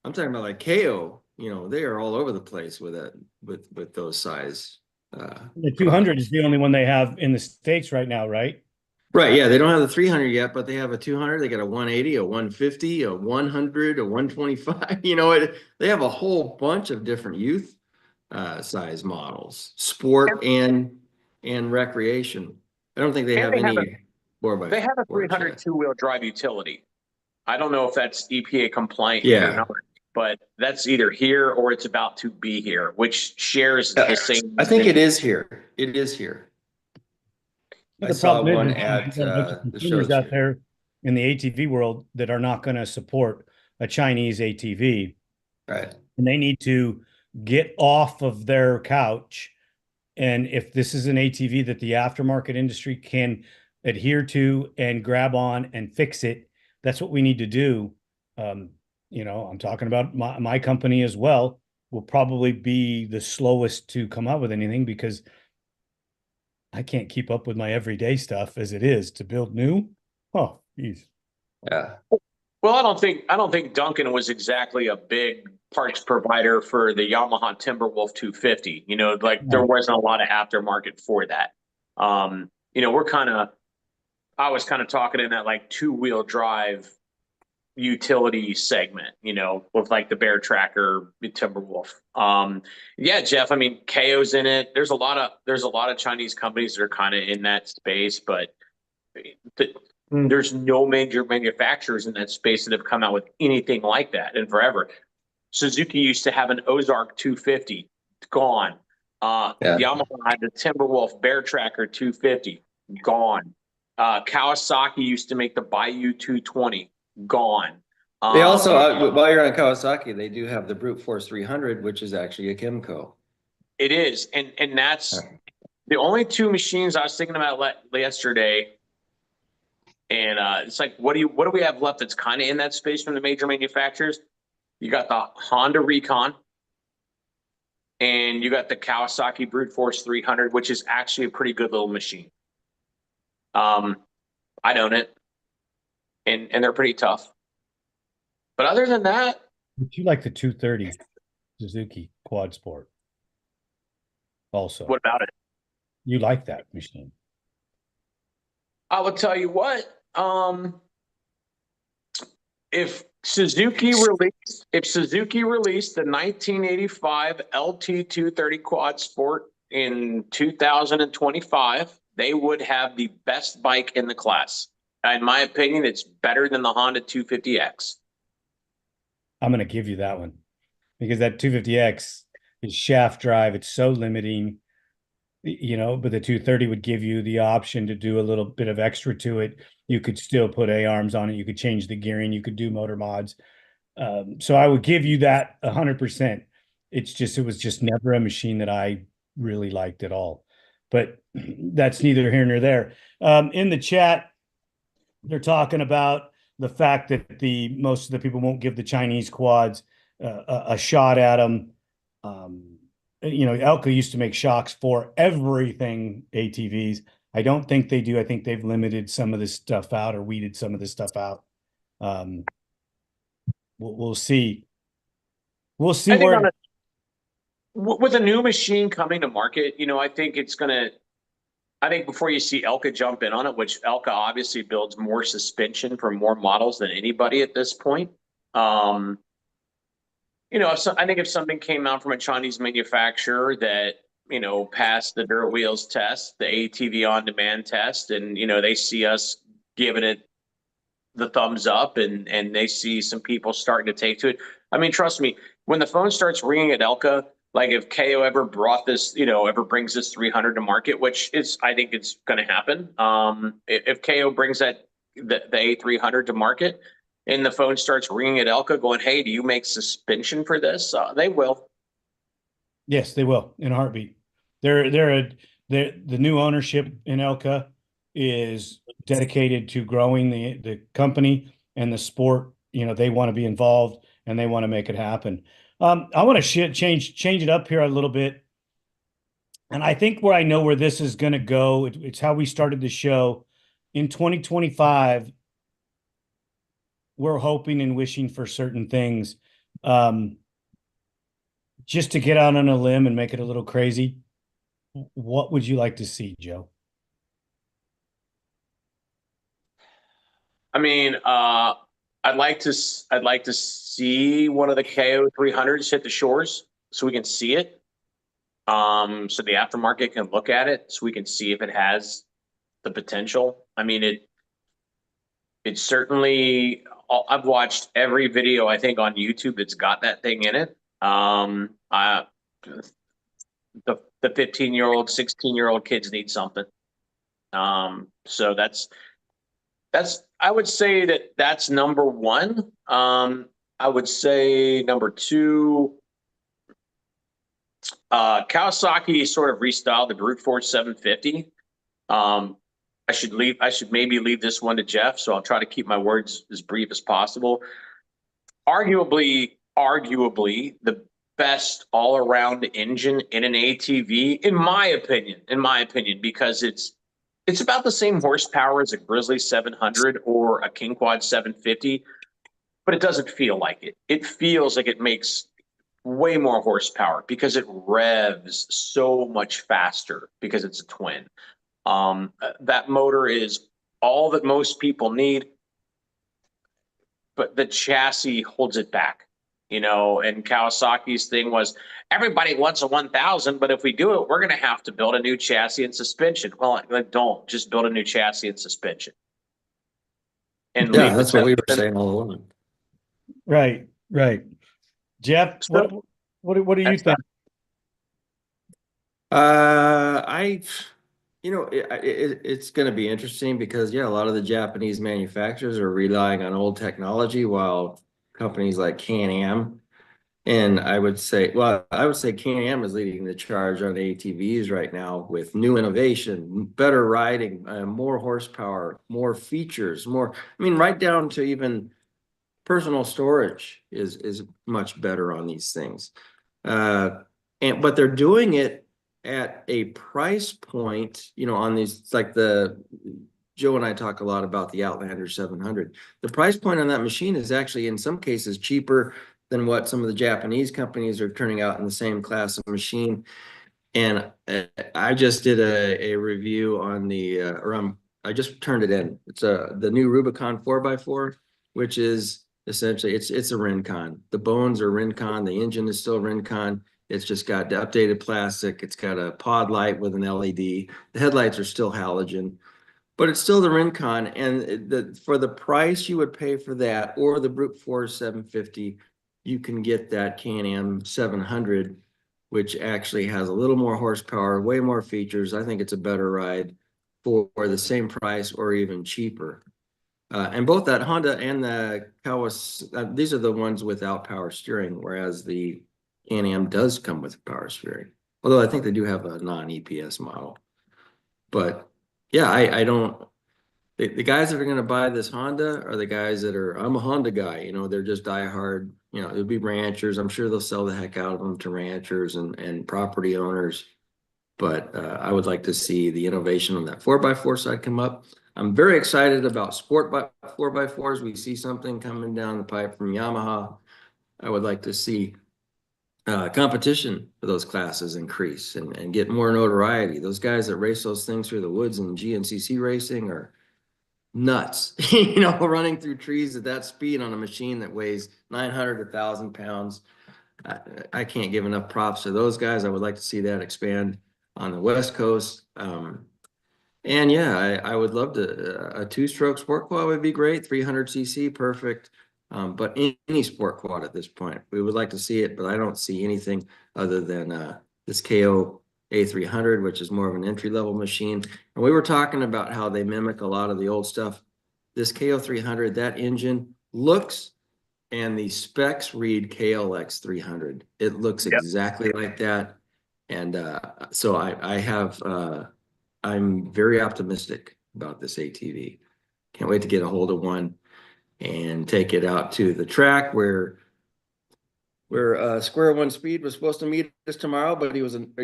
I'm talking about like KO. You know, they are all over the place with it, with those size. The 200 is the only one they have in the States right now, right? Right. Yeah, they don't have the 300 yet, but they have a 200. They got a 180, a 150, a 100, a 125. You know, they have a whole bunch of different youth size models, sport and recreation. I don't think they have any. They have a 300 two-wheel drive utility. I don't know if that's EPA compliant or not, but that's either here or it's about to be here, which shares the same. I think it is here. It is here. I saw one at the shows out there in the ATV world that are not going to support a Chinese ATV. Right. And they need to get off of their couch. And if this is an ATV that the aftermarket industry can adhere to and grab on and fix it, that's what we need to do. You know, I'm talking about my company as well. Will probably be the slowest to come out with anything, because I can't keep up with my everyday stuff as it is. To build new, oh, geez. Yeah. Well, I don't think Duncan was exactly a big parts provider for the Yamaha Timberwolf 250. You know, like there wasn't a lot of aftermarket for that. You know, I was kind of talking in that like two-wheel drive utility segment, you know, with like the Bear Tracker, the Timberwolf. Yeah, Jeff, I mean, KO's in it. There's a lot of Chinese companies that are kind of in that space, but there's no major manufacturers in that space that have come out with anything like that in forever. Suzuki used to have an Ozark 250, gone. Yamaha had the Timberwolf Bear Tracker 250, gone. Kawasaki used to make the Bayou 220, gone. They also, while you're on Kawasaki, they do have the Brute Force 300, which is actually a Kimco. It is, and that's the only two machines I was thinking about yesterday. And it's like, what do we have left that's kind of in that space from the major manufacturers? You got the Honda Recon, and you got the Kawasaki Brute Force 300, which is actually a pretty good little machine. I own it, and they're pretty tough. But other than that, but you like the 230 Suzuki Quad Sport also. What about it? You like that machine? I will tell you what, if Suzuki released the 1985 LT230 Quad Sport in 2025, they would have the best bike in the class. In my opinion, it's better than the Honda 250X. I'm going to give you that one, because that 250X is shaft drive. It's so limiting, but the 230 would give you the option to do a little bit of extra to it. You could still put A-arms on it. You could change the gearing. You could do motor mods. So I would give you that 100%. It was just never a machine that I really liked at all. But that's neither here nor there. In the chat, they're talking about the fact that most of the people won't give the Chinese quads a shot at them. Elka used to make shocks for everything ATVs. I don't think they do. I think they've limited some of this stuff out or weeded some of this stuff out. We'll see. We'll see where with a new machine coming to market, I think before you see Elka jump in on it, which Elka obviously builds more suspension for more models than anybody at this point. I think if something came out from a Chinese manufacturer that, passed the dirt wheels test, the ATV on demand test, and, they see us giving it the thumbs up and they see some people starting to take to it. I mean, trust me, when the phone starts ringing at Elka, like if KO ever ever brings this 300 to market, which I think it's going to happen. If KO brings the A300 to market and the phone starts ringing at Elka going, hey, do you make suspension for this? They will. Yes, they will, in a heartbeat. The new ownership in Elka is dedicated to growing the company and the sport. They want to be involved and they want to make it happen. I want to change it up here a little bit. And I think I know where this is going to go. It's how we started the show. In 2025, we're hoping and wishing for certain things. Just to get out on a limb and make it a little crazy, what would you like to see, Joe? I mean, I'd like to see one of the KO 300s hit the shores so we can see it. So the aftermarket can look at it so we can see if it has the potential. I mean, it certainly, I've watched every video, I think, on YouTube that's got that thing in it. The 15-year-old, 16-year-old kids need something. So that's, I would say that's number one. I would say number two, Kawasaki sort of restyled the Brute Force 750. I should maybe leave this one to Jeff, so I'll try to keep my words as brief as possible. Arguably the best all-around engine in an ATV, in my opinion, because it's about the same horsepower as a Grizzly 700 or a King Quad 750, but it doesn't feel like it. It feels like it makes way more horsepower because it revs so much faster because it's a twin. That motor is all that most people need, but the chassis holds it back. you know, and Kawasaki's thing was everybody wants a 1000, but if we do it, we're going to have to build a new chassis and suspension. Well, like, don't just build a new chassis and suspension. And Yeah, leave that's what we were saying all along. Right, right. Jeff, what do you think? It's going to be interesting because, yeah, a lot of the Japanese manufacturers are relying on old technology while companies like Can-Am, and I would say Can-Am is leading the charge on ATVs right now with new innovation, better riding, more horsepower, more features, right down to even personal storage is much better on these things. But they're doing it at a price point, on these, like Joe and I talk a lot about the Outlander 700. The price point on that machine is actually in some cases cheaper than what some of the Japanese companies are turning out in the same class of machine. And I just did a review on I just turned it in. It's the new Rubicon 4x4, which is essentially it's a Rincon. The bones are Rincon. The engine is still Rincon. It's just got the updated plastic. It's got a pod light with an LED. The headlights are still halogen, but it's still the Rincon. And for the price you would pay for that, or the Brute Force 750, you can get that Can-Am 700, which actually has a little more horsepower, way more features. I think it's a better ride for the same price or even cheaper. And both that Honda and the Kawasaki, these are the ones without power steering, whereas the Can-Am does come with power steering. Although I think they do have a non-EPS model. But yeah, I don't. The guys that are going to buy this Honda are the guys that are, I'm a Honda guy, they're just diehard, it'll be ranchers. I'm sure they'll sell the heck out of them to ranchers and property owners. But I would like to see the innovation on that 4x4 side come up. I'm very excited about sport 4x4s. We see something coming down the pipe from Yamaha. I would like to see competition for those classes increase and get more notoriety. Those guys that race those things through the woods in GNCC racing are nuts, running through trees at that speed on a machine that weighs 900 to 1,000 pounds. I can't give enough props to those guys. I would like to see that expand on the West Coast. And yeah, I would love to, a two-stroke sport quad would be great, 300cc, perfect. But any sport quad at this point, we would like to see it, but I don't see anything other than this KO A300, which is more of an entry-level machine. And we were talking about how they mimic a lot of the old stuff. This KO 300, that engine looks, and the specs read KLX 300. It looks exactly like that. And so I'm very optimistic about this ATV. Can't wait to get a hold of one and take it out to the track where Square One Speed was supposed to meet us tomorrow, but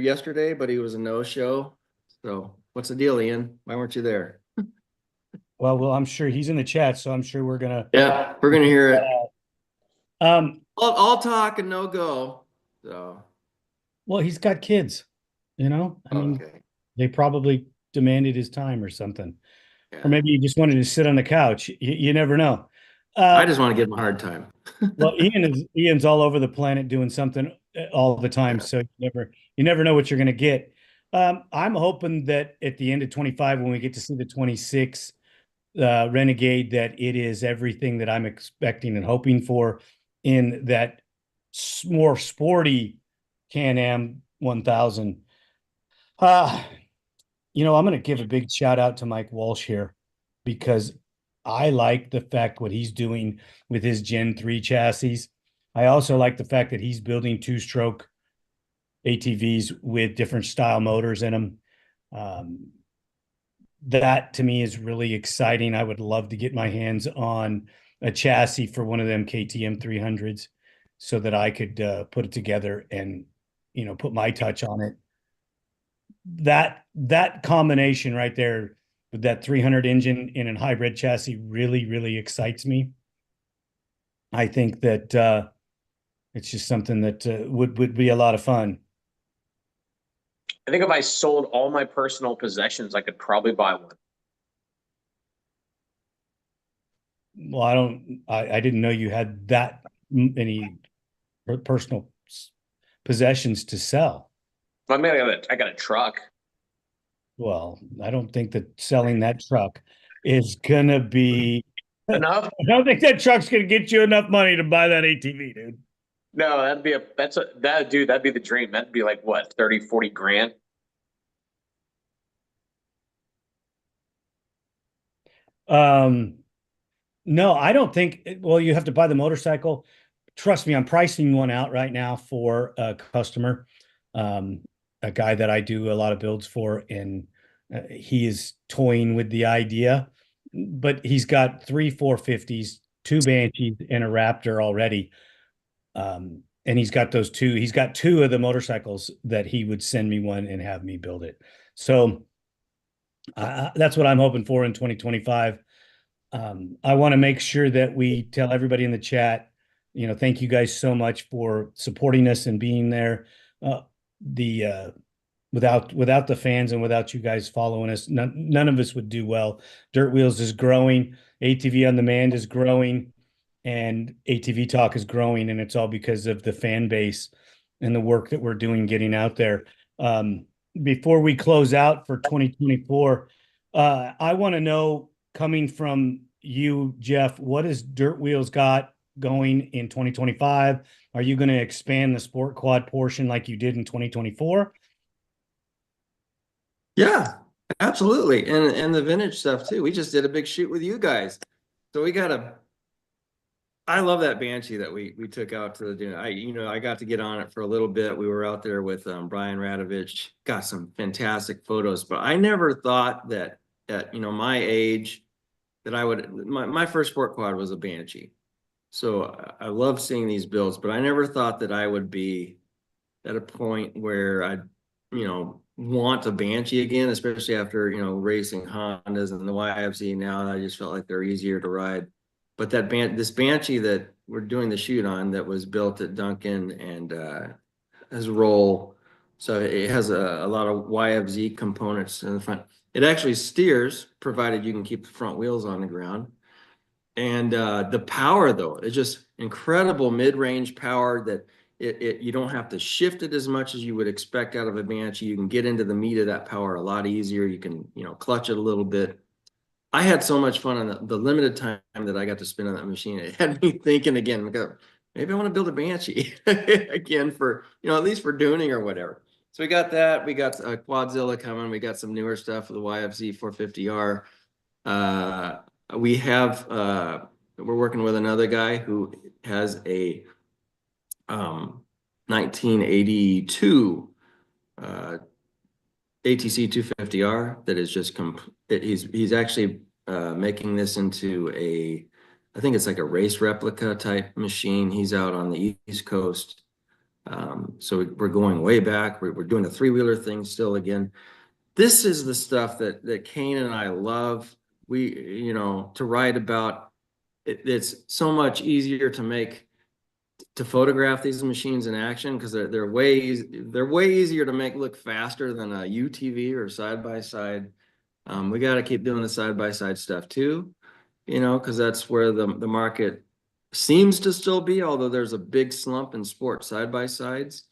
yesterday, but he was a no-show. So what's the deal, Ian? Why weren't you there? Well, I'm sure he's in the chat, so I'm sure we're gonna hear it. All talk and no go. So well, he's got kids, I mean, they probably demanded his time or something. Yeah. Or maybe he just wanted to sit on the couch. You never know. I just want to give him a hard time. Well, Ian's all over the planet doing something all the time, so you never know what you're going to get. I'm hoping that at the end of 25, when we get to see the 26 Renegade, that it is everything that I'm expecting and hoping for in that more sporty Can-Am 1000. I'm going to give a big shout out to Mike Walsh here, because I like the fact what he's doing with his Gen 3 chassis. I also like the fact that he's building two-stroke ATVs with different style motors in them. That to me is really exciting. I would love to get my hands on a chassis for one of them KTM 300s so that I could put it together and, put my touch on it. That combination right there with that 300 engine in a hybrid chassis really, really excites me. I think that it's just something that would be a lot of fun. I think if I sold all my personal possessions, I could probably buy one. Well, I didn't know you had that many personal possessions to sell. I mean, I got a truck. Well, I don't think that selling that truck is gonna be. I Enough? don't think that truck's gonna get you enough money to buy that ATV, dude. No, that'd be the dream. That'd be like what, 30, 40 grand? Um, no, I don't think. Well, you have to buy the motorcycle. Trust me, I'm pricing one out right now for a customer, um, a guy that I do a lot of builds for, and he is toying with the idea, but he's got three 450s, two Banshees, and a Raptor already. And he's got those two. He's got two of the motorcycles that he would send me one and have me build it. So that's what I'm hoping for in 2025. I want to make sure that we tell everybody in the chat, thank you guys so much for supporting us and being there. The without the fans and without you guys following us, none of us would do well. Dirt Wheels is growing, ATV on Demand is growing, and ATV Talk is growing, and it's all because of the fan base and the work that we're doing getting out there. Before we close out for 2024, I want to know, coming from you, Jeff, what has Dirt Wheels got going in 2025? Are you going to expand the sport quad portion like you did in 2024? Yeah, absolutely. And the vintage stuff too. We just did a big shoot with you guys. So I love that Banshee that we took out to the dinner. I got to get on it for a little bit. We were out there with Brian Radovich, got some fantastic photos, but I never thought that at my age that my first sport quad was a Banshee. So I love seeing these builds, but I never thought that I would be at a point where I, want a Banshee again, especially after, racing Hondas and the YFZ now. I just felt like they're easier to ride. But this Banshee that we're doing the shoot on, that was built at Duncan and has roll. So it has a lot of YFZ components in the front. It actually steers, provided you can keep the front wheels on the ground. And the power, though, is just incredible mid-range power that you don't have to shift it as much as you would expect out of a Banshee. You can get into the meat of that power a lot easier. You can, clutch it a little bit. I had so much fun on the limited time that I got to spend on that machine. It had me thinking again, maybe I want to build a Banshee again for, at least for dooning or whatever. So we got that. We got Quadzilla coming. We got some newer stuff for the YFZ 450R. We have we're working with another guy who has a 1982 ATC 250R that is just he's actually making this into I think it's like a race replica type machine. He's out on the East Coast. So we're going way back. We're doing a three-wheeler thing still again. This is the stuff that Kane and I love. We, to write about. It's so much easier to photograph these machines in action because they're way easier to make look faster than a UTV or side by side. We got to keep doing the side by side stuff too, because that's where the market seems to still be, although there's a big slump in sport side by sides.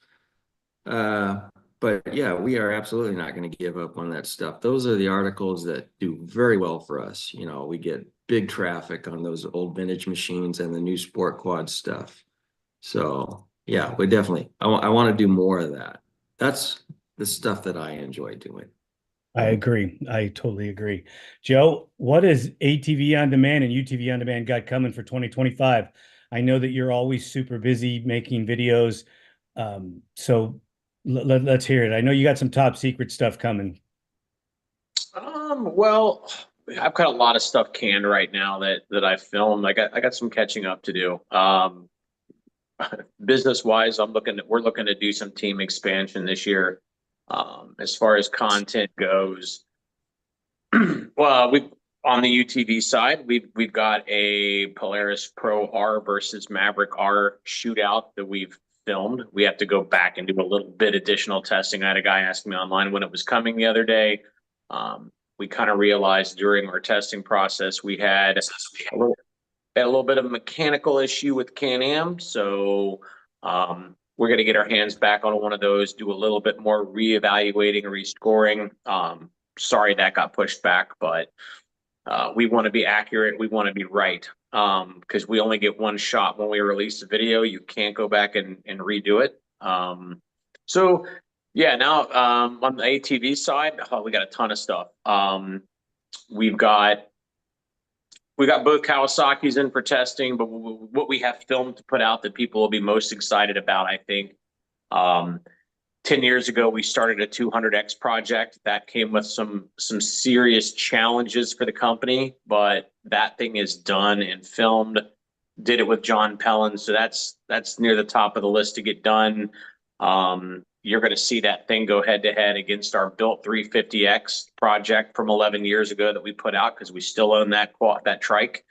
But yeah, we are absolutely not going to give up on that stuff. Those are the articles that do very well for us. We get big traffic on those old vintage machines and the new sport quad stuff. So yeah, we definitely, I want to do more of that. That's the stuff that I enjoy doing. I agree. I totally agree. Joe, what is ATV on Demand and UTV on Demand got coming for 2025? I know that you're always super busy making videos. So let's hear it. I know you got some top secret stuff coming. Well, I've got a lot of stuff canned right now that I filmed. I got some catching up to do. Business wise, we're looking to do some team expansion this year. As far as content goes, well, on the UTV side, we've got a Polaris Pro R versus Maverick R shootout that we've filmed. We have to go back and do a little bit additional testing. I had a guy asking me online when it was coming the other day. We kind of realized during our testing process we had a little bit of a mechanical issue with Can-Am, so We're going to get our hands back on one of those, do a little bit more reevaluating and rescoring. Sorry that got pushed back, but we want to be accurate. We want to be right, because we only get one shot when we release a video. You can't go back and redo it. So yeah, now on the ATV side, we got a ton of stuff. We've got both Kawasaki's in for testing, but what we have filmed to put out that people will be most excited about, I think. 10 years ago, we started a 200X project that came with some serious challenges for the company, but that thing is done and filmed. Did it with John Pellin, so that's near the top of the list to get done. You're going to see that thing go head to head against our built 350X project from 11 years ago that we put out, because we still own that trike.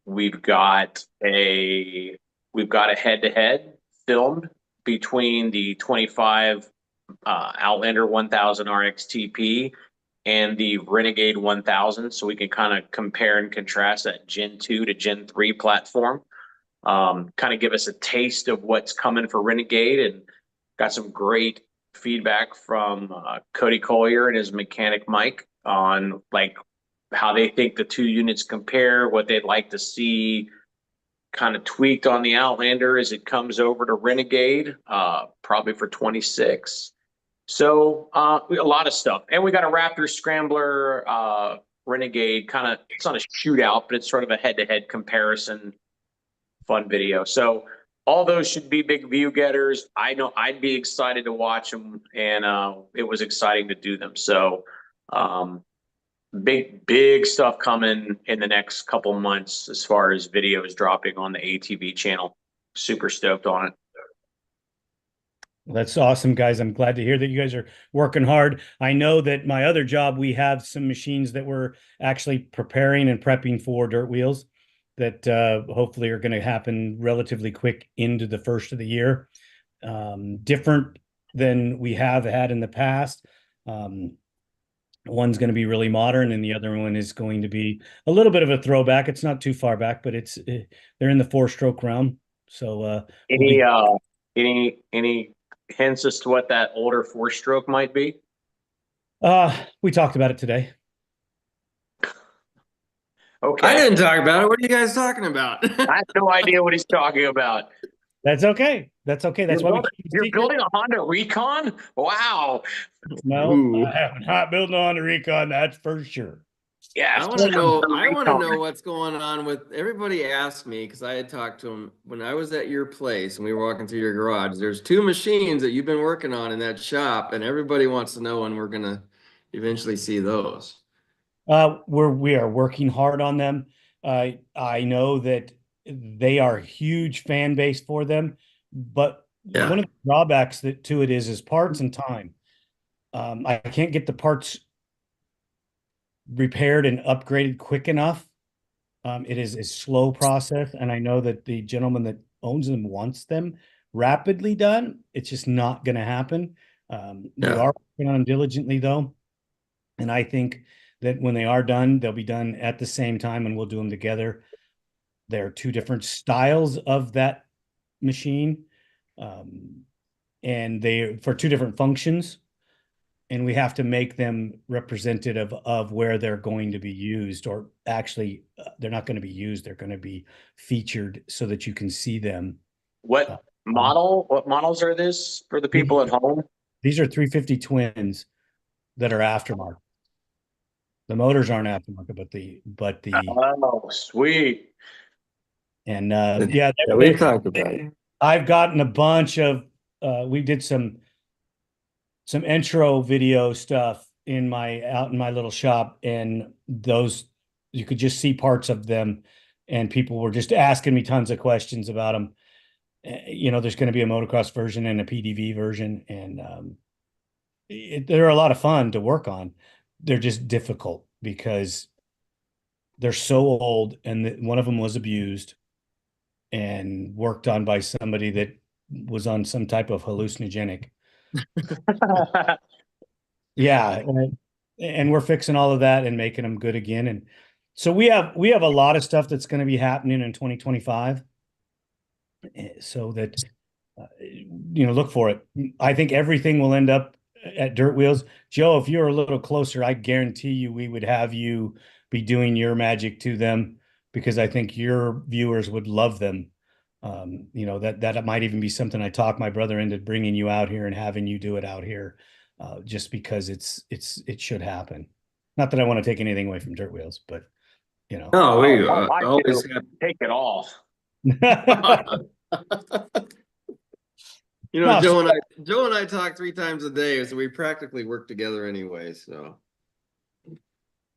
We've got a head to head filmed between the 25 Outlander 1000 RXTP and the Renegade 1000, so we can kind of compare and contrast that Gen 2 to Gen 3 platform. Kind of give us a taste of what's coming for Renegade, and got some great feedback from Cody Collier and his mechanic Mike on like how they think the two units compare, what they'd like to see kind of tweaked on the Outlander as it comes over to Renegade, probably for 26. So a lot of stuff. And we got a Raptor Scrambler Renegade, kind of, it's not a shootout, but it's sort of a head-to-head comparison, fun video. So all those should be big view getters. I know I'd be excited to watch them, and it was exciting to do them. So big stuff coming in the next couple months as far as videos dropping on the ATV channel. Super stoked on it. That's awesome, guys. I'm glad to hear that you guys are working hard. I know that my other job, we have some machines that we're actually preparing and prepping for dirt wheels that hopefully are going to happen relatively quick into the first of the year. Different than we have had in the past. One's going to be really modern, and the other one is going to be a little bit of a throwback. It's not too far back, but they're in the 4-stroke realm. So any hints as to what that older 4-stroke might be? We talked about it today. Okay. I didn't talk about it. What are you guys talking about? I have no idea what he's talking about. That's okay. That's okay. That's why you're building a Honda Recon? Wow. No, I'm not building a Honda Recon. That's for sure. Yeah, I want to know. I want to know what's going on with everybody. Asked me because I had talked to him when I was at your place and we were walking through your garage. There's 2 machines that you've been working on in that shop, and everybody wants to know when we're gonna eventually see those. We are working hard on them. I know that they are a huge fan base for them, but one of the drawbacks to it is parts and time. I can't get the parts repaired and upgraded quick enough. It is a slow process, and I know that the gentleman that owns them wants them rapidly done. It's just not going to happen. We are working on them diligently, though, and I think that when they are done, they'll be done at the same time, and we'll do them together. There are 2 different styles of that machine, and they for 2 different functions. And we have to make them representative of where they're going to be used, or actually they're not going to be used. They're going to be featured so that you can see them. What models are this for the people at home? These are 350 twins that are aftermarket. The motors aren't aftermarket, but the oh, sweet. And we talked about it. I've gotten a bunch of we did some intro video stuff out in my little shop, and those you could just see parts of them, and people were just asking me tons of questions about them. There's going to be a motocross version and a PDV version, and they're a lot of fun to work on. They're just difficult because they're so old, and one of them was abused and worked on by somebody that was on some type of hallucinogenic. Yeah, and we're fixing all of that and making them good again. And so we have a lot of stuff that's going to be happening in 2025. so that, look for it. I think everything will end up at Dirt Wheels. Joe, if you're a little closer, I guarantee you we would have you be doing your magic to them, because I think your viewers would love them. That might even be something I talk my brother into bringing you out here and having you do it out here, just because it should happen. Not that I want to take anything away from Dirt Wheels, but No, we I always do. have. Take it all. No, Joe and I talk 3 times a day, so we practically work together anyway. So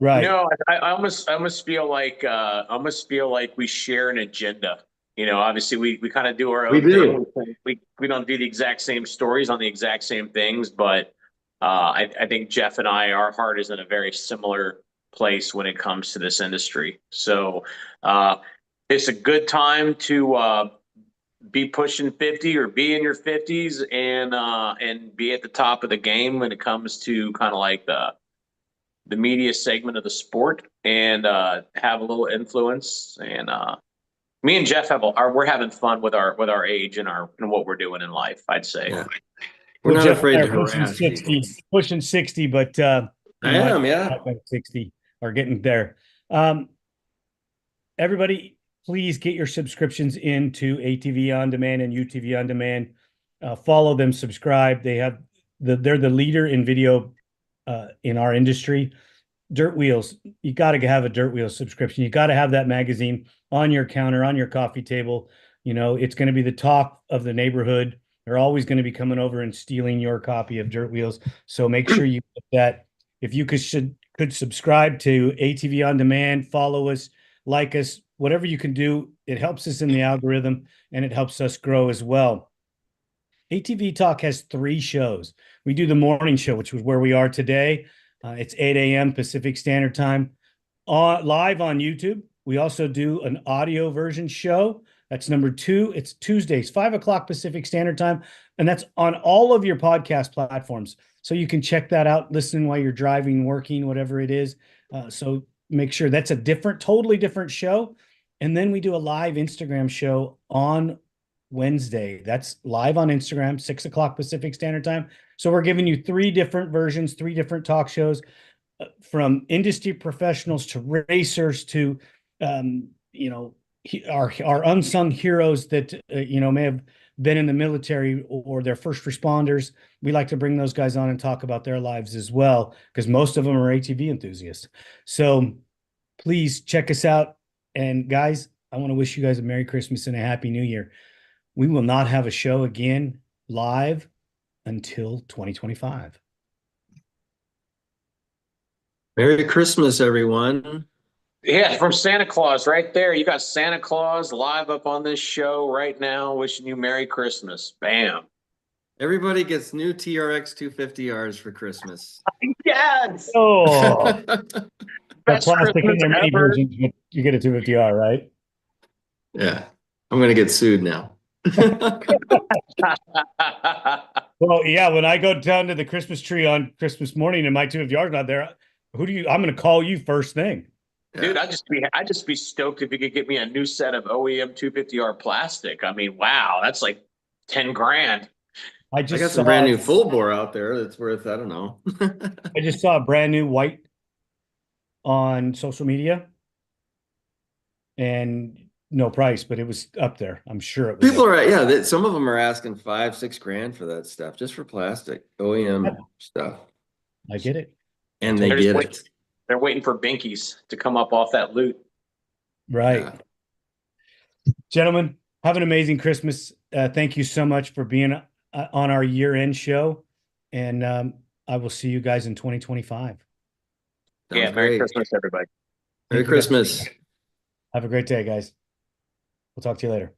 right. No, I almost feel like we share an agenda. Obviously we kind of do our we own do. thing. We don't do the exact same stories on the exact same things, but I think Jeff and our heart is in a very similar place when it comes to this industry. So it's a good time to be pushing 50 or be in your 50s and be at the top of the game when it comes to kind of like the media segment of the sport, and have a little influence. And me and Jeff we're having fun with our age and what we're doing in life, I'd say. Yeah. We're not Jeff afraid and I to are pushing harass 60, people. pushing 60, but I am, yeah. not quite 60 or getting there. Everybody, please get your subscriptions into ATV On Demand and UTV On Demand. Follow them, subscribe. They're the leader in video in our industry. Dirt Wheels, you got to have a Dirt Wheels subscription. You got to have that magazine on your counter, on your coffee table. It's going to be the talk of the neighborhood. They're always going to be coming over and stealing your copy of Dirt Wheels. So make sure you get that. If you could subscribe to ATV On Demand, follow us, like us, whatever you can do. It helps us in the algorithm and it helps us grow as well. ATV Talk has 3 shows. We do the morning show, which was where we are today. It's 8 a.m. Pacific Standard Time, live on YouTube. We also do an audio version show. That's number 2. It's Tuesdays, 5 o'clock Pacific Standard Time. And that's on all of your podcast platforms. So you can check that out, listen while you're driving, working, whatever it is. So make sure that's a totally different show. And then we do a live Instagram show on Wednesday. That's live on Instagram, 6 o'clock Pacific Standard Time. So we're giving you 3 different versions, 3 different talk shows, from industry professionals to racers to, our unsung heroes that, may have been in the military or they're first responders. We like to bring those guys on and talk about their lives as well, because most of them are ATV enthusiasts. So please check us out. And guys, I want to wish you guys a Merry Christmas and a Happy New Year. We will not have a show again live until 2025. Merry Christmas, everyone. Yeah, from Santa Claus right there. You got Santa Claus live up on this show right now, wishing you Merry Christmas. Bam. Everybody gets new TRX 250Rs for Christmas. Yes. Oh, Best plastic in Christmas their mini ever. versions, you get a 250R, right? Yeah. I'm going to get sued now. Well, yeah, when I go down to the Christmas tree on Christmas morning and my 250R's not there, I'm going to call you first thing. Dude, I'd just be stoked if you could get me a new set of OEM 250R plastic. I mean, wow, that's like 10 grand. I got some brand new full bore out there that's worth, I don't know. I just saw a brand new white on social media, and no price, but it was up there. I'm sure it was. People are, yeah, some of them are asking $5-6 grand for that stuff, just for plastic OEM stuff. I get it. And they get it. They're waiting for binkies to come up off that loot. Right. Yeah. Gentlemen, have an amazing Christmas. Thank you so much for being on our year-end show. And I will see you guys in 2025. Yeah, Merry Christmas, everybody. Merry Christmas. Have a great day, guys. We'll talk to you later.